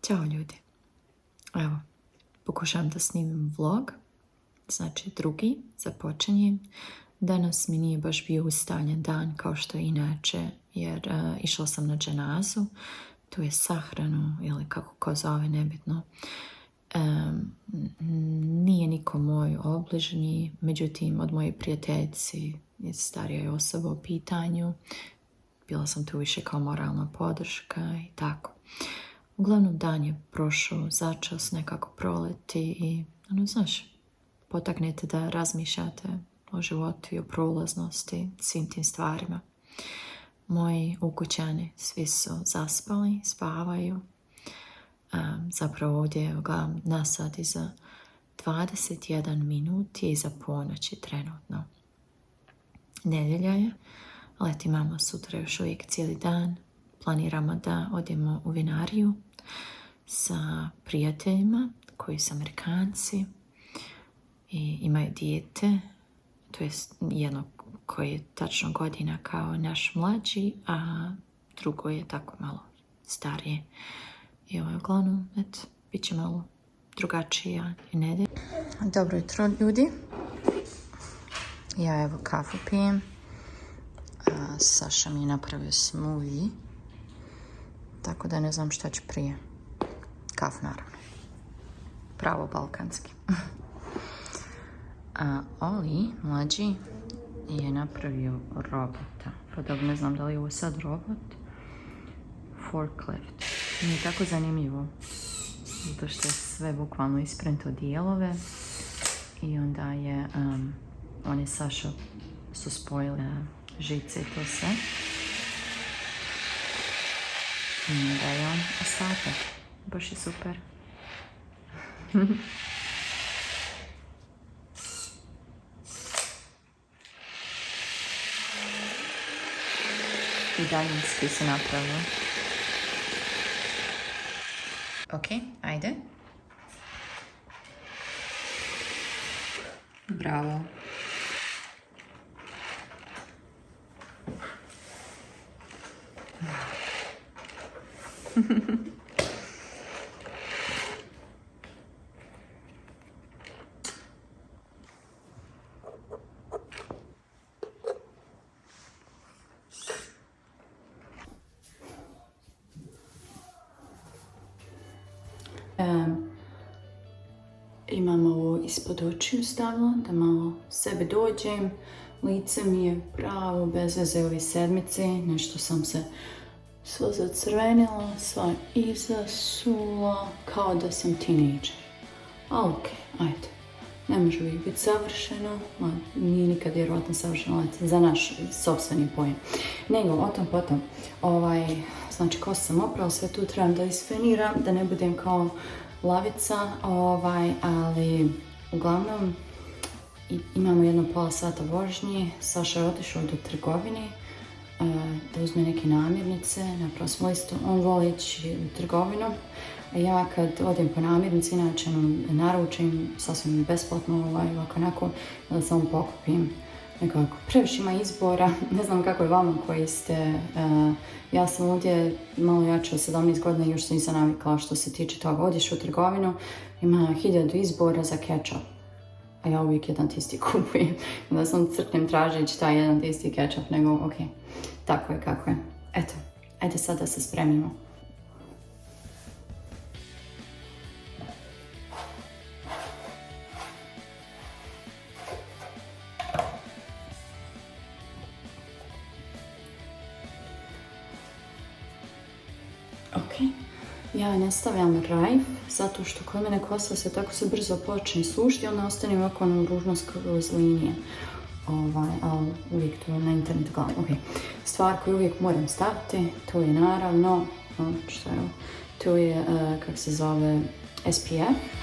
Ćao ljudi. Evo, pokušavam da snimim vlog. Znači drugi, započinjem. Danas mi nije baš bio ustaljen dan kao što je inače, jer išla sam na dženazu. Tu je sahranu ili kako ko zove, nebitno. Nije niko moj obližnji, međutim od moje prijateljici je starija osoba u pitanju. Bila sam tu više kao moralna podrška i tako. Uglavnom dan je prošao začas, nekako proleti i znaš, potaknete da razmišljate o životu i o prolaznosti, svim tim stvarima. Moji ukućani svi su zaspali, spavaju. Zapravo ovdje gledam na sat iza 21 minut je iza ponoći trenutno. Nedjelja je, leti mama sutra još uvijek cijeli dan. Planiramo da odemo u vinariju sa prijateljima koji su Amerikanci i imaju dijete, to je jedno koji je tačno godina kao naš mlađi, a drugo je tako malo starije. I ovo je uglavnom, bit će malo drugačija i nedelja. Dobro jutro ljudi. Ja evo kafu pijem. Saša mi je napravio smoothie. Tako da ne znam šta ću prije. Kafu naravno. Pravo balkanski. A Oli, mlađi, je napravio robota. Pa dobro, ne znam da li je ovo sad robot. Forklift. Mi je tako zanimljivo. Zato što je sve bukvalno isprento dijelove. I onda je, on je Saša su spojili žice i to sve. I da je on ostatak. Baš je super. I daljinski se napravio. Ok, ajde. Bravo. Imam ovo ispod očiju stavila, da malo sebe dođem. Lice mi je pravo bez veze ove sedmice, nešto sam se sva zacrvenila, sva izasula, kao da sam tinejdžer. A ok, ajde. Ne može uvijek biti savršeno, nije nikad vjerovatno savršeno za naš sopstveni pojam. Nego, o tom potom, znači kosu sam oprala, sve tu trebam da isfeniram, da ne budem kao lavica, ali uglavnom imamo jedno pola sata vožnje. Saša je otišao do trgovine da uzme neke namirnice na prosim listu. On voli ići u trgovinu. Ja kad odem po namirnici, inače naručim sasvim besplatno, ovako onako, da samo pokupim nekako. Previše ima izbora, ne znam kako je vama koji ste, ja sam ovdje malo jače od 17 godina i još se nisam navikla što se tiče toga. Odiš u trgovinu, ima 1000 izbora za ketchup, a ja uvijek jedan te isti kupujem. Da sam crknem tražeći taj jedan te isti ketchup, nego ok, tako je kako je. Eto, ajde sad da se spremimo. Ja nastavljam rajf, zato što kod mene kosa se tako se brzo počne sušiti, onda ostane ovako ono ružno skroz linije. Ali uvijek to na internetu gledam. Okay. Stvar koju uvijek moram staviti, to je naravno, to je, kako se zove, SPF.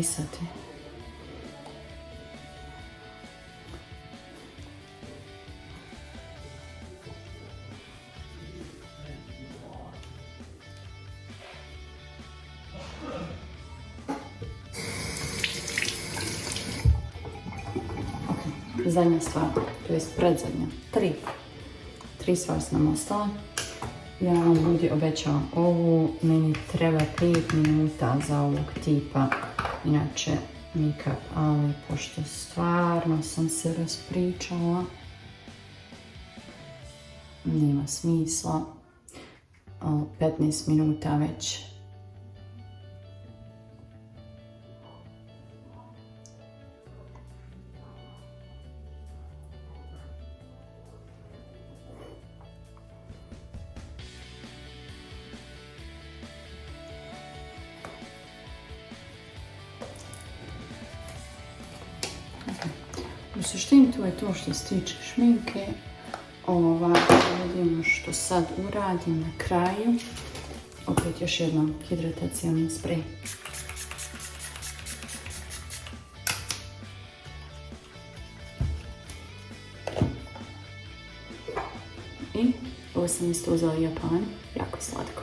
disati. Zadnja stvar, to jest predzadnja. Tri stvari su nam ostale. Ja vam ljudi obećavam, ovu meni treba 5 minuta za ovog tipa, inače make-up, ali pošto stvarno sam se raspričala, nema smisla, 15 minuta već. U suštini to je to što se tiče šminke. Vidimo što sad uradim na kraju. Opet još jednom hidratacioni sprej. I ovo sam isto uzela Japan, jako je slatko.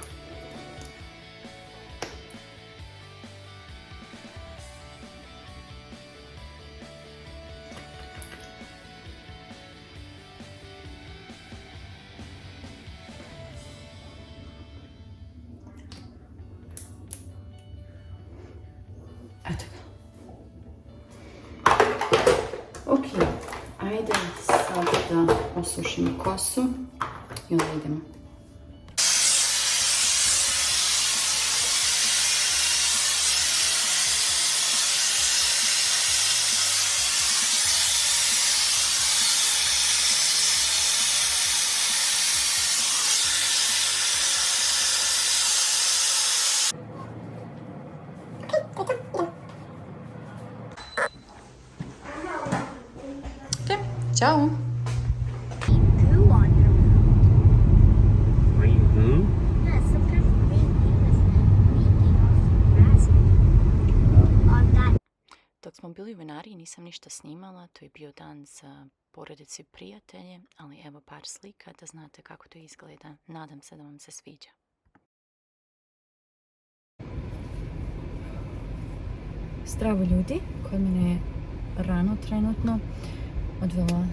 Eto ga. Ok, ajde sad da osušimo kosu i onda idemo. Ćao! Goo on your mouth. Green goo? Yeah, some kind of green thing was leaking off the grass on that. Dok smo bili u vinariji nisam ništa snimala, to je bio dan za porodicu i prijatelje, ali evo par slika da znate kako to izgleda. Nadam se da vam se sviđa. Zdravo ljudi, kod mene je rano trenutno. Odvela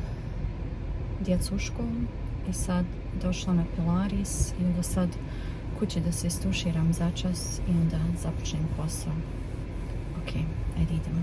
djecu u školu i sad došla na Pilates i onda sad kući da se istuširam začas i onda započnem posao. Ok, ajde idemo.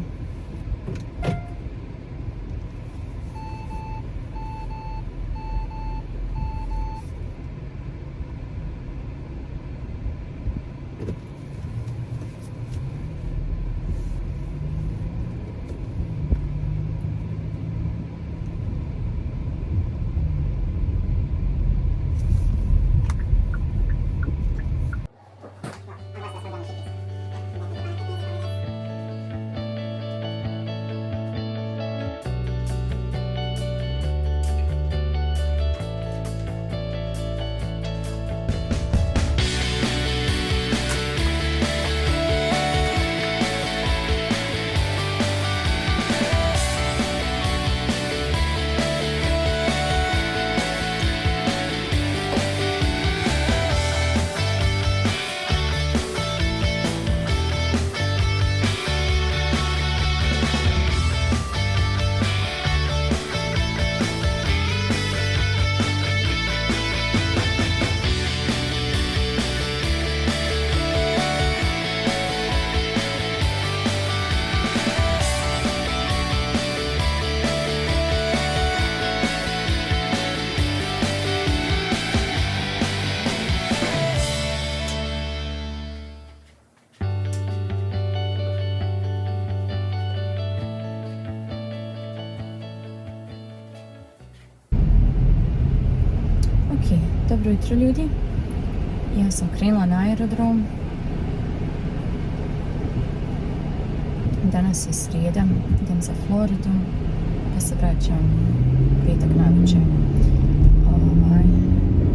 Dobro jutro ljudi, ja sam krenula na aerodrom. Danas je srijeda, idem za Floridu, pa se vraćam petak navečer.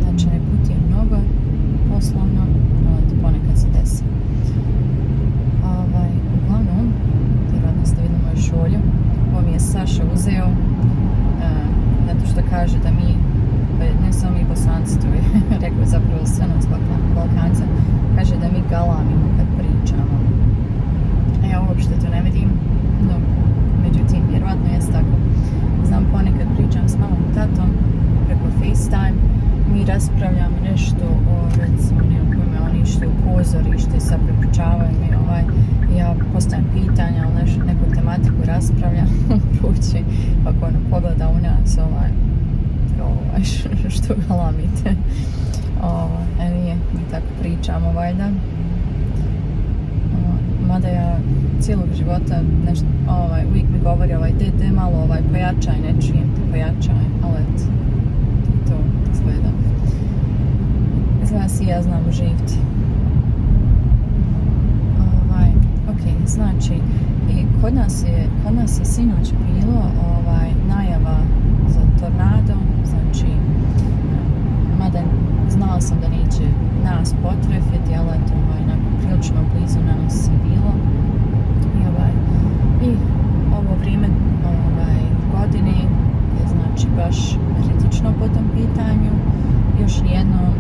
Znači ne putujem mnogo poslovno, ali ponekad se desi. Uglavnom, raspravljamo nešto o, recimo, nekome, oni išli u pozorište, sad prepričavaju mi, ja postavim pitanja, ali neku tematiku raspravljam u kući, ako ono pogleda u nas, što galamite. Nije, mi tako pričamo, valjda. Mada ja cijelog života nešto, uvijek mi govori, de malo, pojačaj, ne čujem te, pojačaj, ali to izgleda. Izgleda si ja znam živiti. Ok, znači, i kod nas je sinoć bilo najava za tornado, znači, mada znala sam da neće nas potrefiti, ali eto, prilično blizu nas je bilo. I ovo vrijeme godine je znači baš kritično po tom pitanju. Još jedno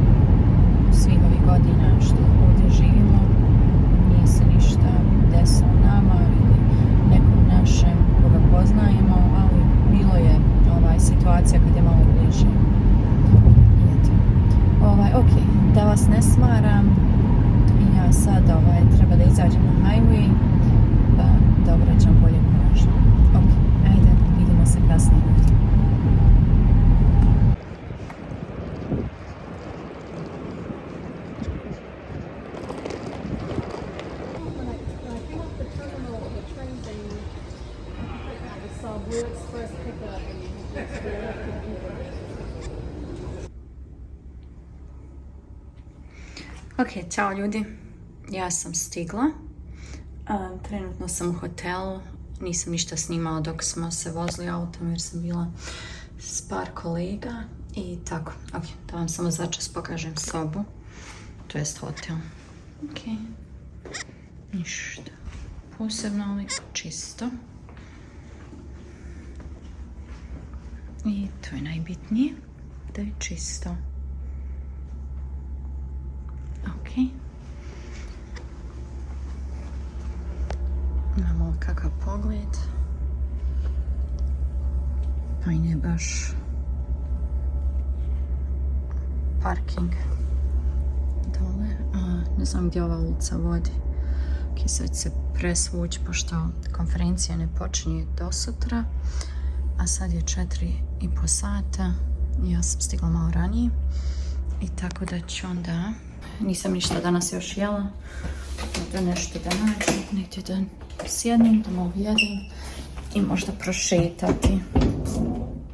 svih ovih godina što ovdje živimo nije se ništa desilo nama ili nekom našem koga poznajemo, ali bilo je situacija kad je malo bliže. Ok, da vas ne smaram, ja sad treba da izađem na highway, pa da obraćam bolje pažnju. Ok, ajde, vidimo se kasnije. Ok, čao ljudi, ja sam stigla, trenutno sam u hotelu, nisam ništa snimala dok smo se vozili autom jer sam bila s par kolega i tako, ok, da vam samo začas pokažem sobu, to jest hotel. Ok, ništa posebno, ali čisto. I to je najbitnije, da je čisto. Ok. Imamo kakav pogled. Fajn je baš parking dole. Ne znam gdje ova ulica vodi. Ok, sad se presvući pošto konferencija ne počinje do sutra. A sad je 4,5 sata. Ja sam stigla malo ranije. I tako da ću onda... Nisam ništa danas još jela. Da nešto da nađem, negdje da sjednem, da malo jedem i možda prošetati.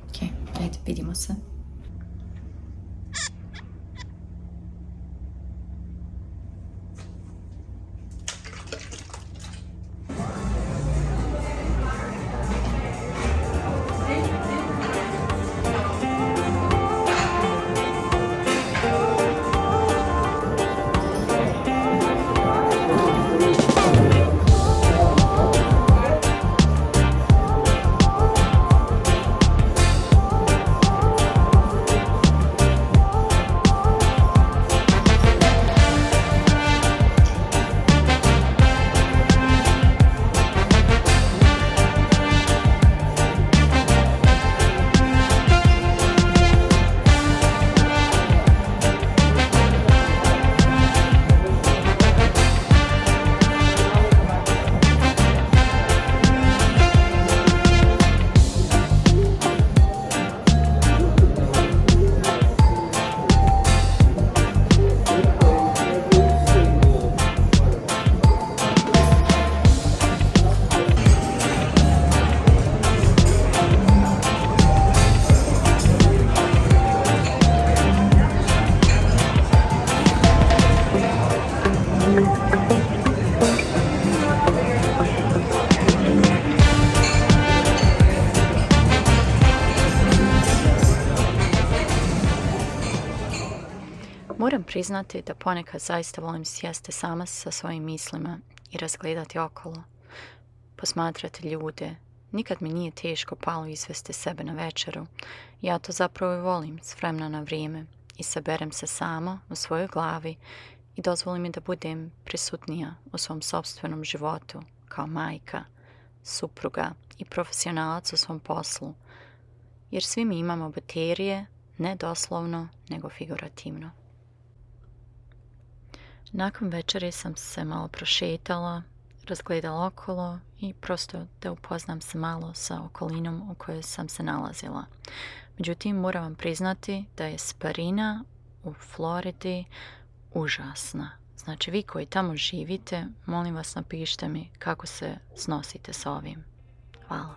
Ok, ajde, vidimo se. Moram priznati da ponekad zaista volim sjesti sama sa svojim mislima i razgledati okolo, posmatrati ljude. Nikad mi nije teško palo izvesti sebe na večeru. Ja to zapravo i volim s vremena na vrijeme i saberem se sama u svojoj glavi i dozvolim mi da budem prisutnija u svom sopstvenom životu kao majka, supruga i profesionalac u svom poslu. Jer svi mi imamo baterije, ne doslovno, nego figurativno. Nakon večeri sam se malo prošetala, razgledala okolo i prosto da upoznam se malo sa okolinom u kojoj sam se nalazila. Međutim, moram vam priznati da je Sparina u Floridi užasna. Znači, vi koji tamo živite, molim vas, napišite mi kako se snosite s ovim. Hvala.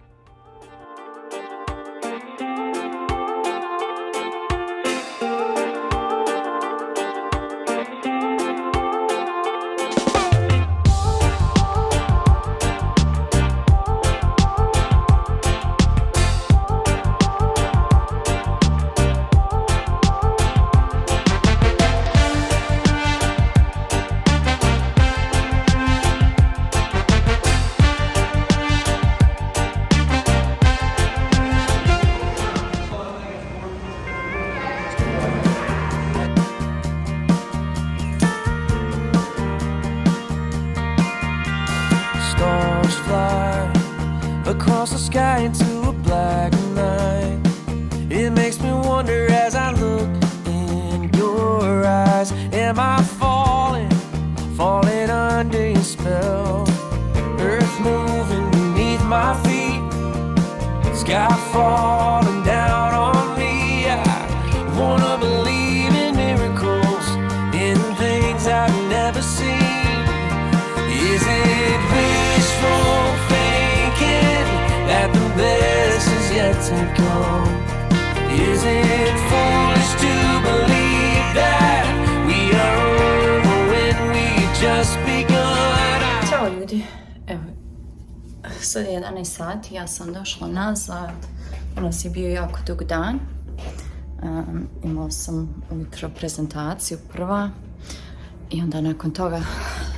Stars fly across the sky into a black night. It makes me wonder as I look in your eyes. Am I falling under your spell? Earth moving beneath my feet, sky falling down on me. I wanna believe in miracles, in things I've never seen. Is it wishful thinking that the best is yet to come? Is it foolish to believe that we are over when we just begun? Ćao ljudi, evo, sad je 11 sati, ja sam došla nazad, danas je bio jako dug dan, imala sam ujutro prezentaciju prva i onda nakon toga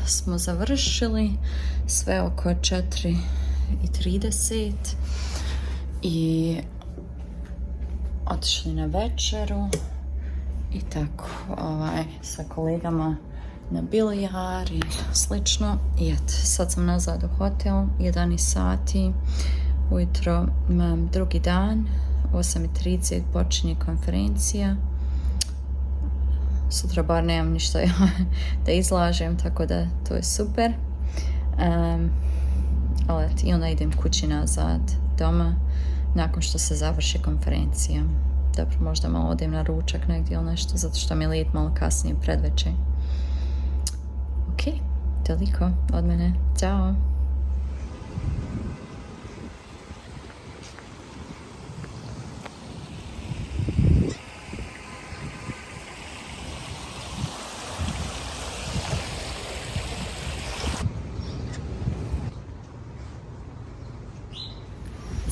smo završili sve oko 4:30 i otišli na večeru i tako sa kolegama na bilijar i slično. I eto, sad sam nazad u hotel, 11 sati, ujutro imam drugi dan, 8:30 počinje konferencija. Sutra bar nemam ništa da izlažem, tako da to je super. Ali eto, i onda idem kući nazad doma nakon što se završi konferencija. Dobro, možda malo odem na ručak negdje ili nešto, zato što mi je let malo kasnije predvečer. Ok, toliko od mene. Ćao!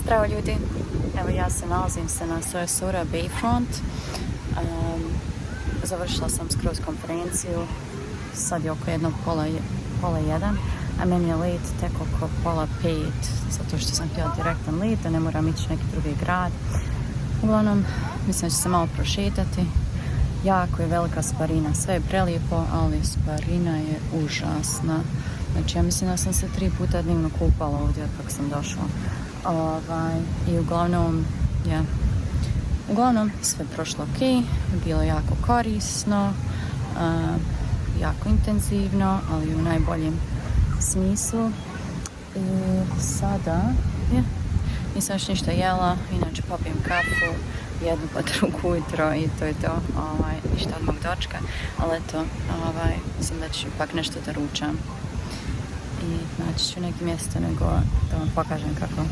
Zdravo ljudi, evo ja se nalazim se na Sura Bayfront. Završila sam skroz konferenciju, sad je oko pola jedan, a meni je let tek oko 4:30, zato što sam htjela direktan let, da ne moram ići u neki drugi grad. Uglavnom, mislim da ću se malo prošetati. Jako je velika Sparina, sve je prelijepo, ali Sparina je užasna. Znači, ja mislim da sam se 3 puta dnevno kupala ovdje od kako sam došla. I uglavnom sve je prošlo ok, bilo jako korisno, jako intenzivno, ali u najboljem smislu. I sada nisam još ništa jela, inače popijem kafu, jednu pa drugu ujutro i to je to, ništa od mog dočka, ali eto, mislim da ću ipak nešto da ručam i naći ću neki mjesto nego da vam pokažem kako.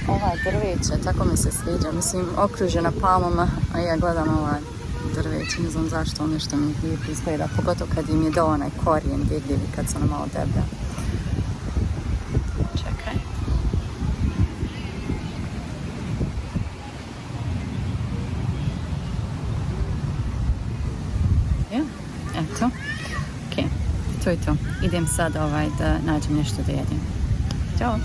Ova drveća, tako mi se sviđa, mislim okružena palmama, a ja gledam ova drveća, ne znam zašto on nešto mi lijepo izgleda, pogotovo kad im je do onaj korijen vidljiv i kad su ono malo deblja. Čekaj. Ja, eto, ok, to je to. Idem sad da nađem nešto da jedem. Ćao!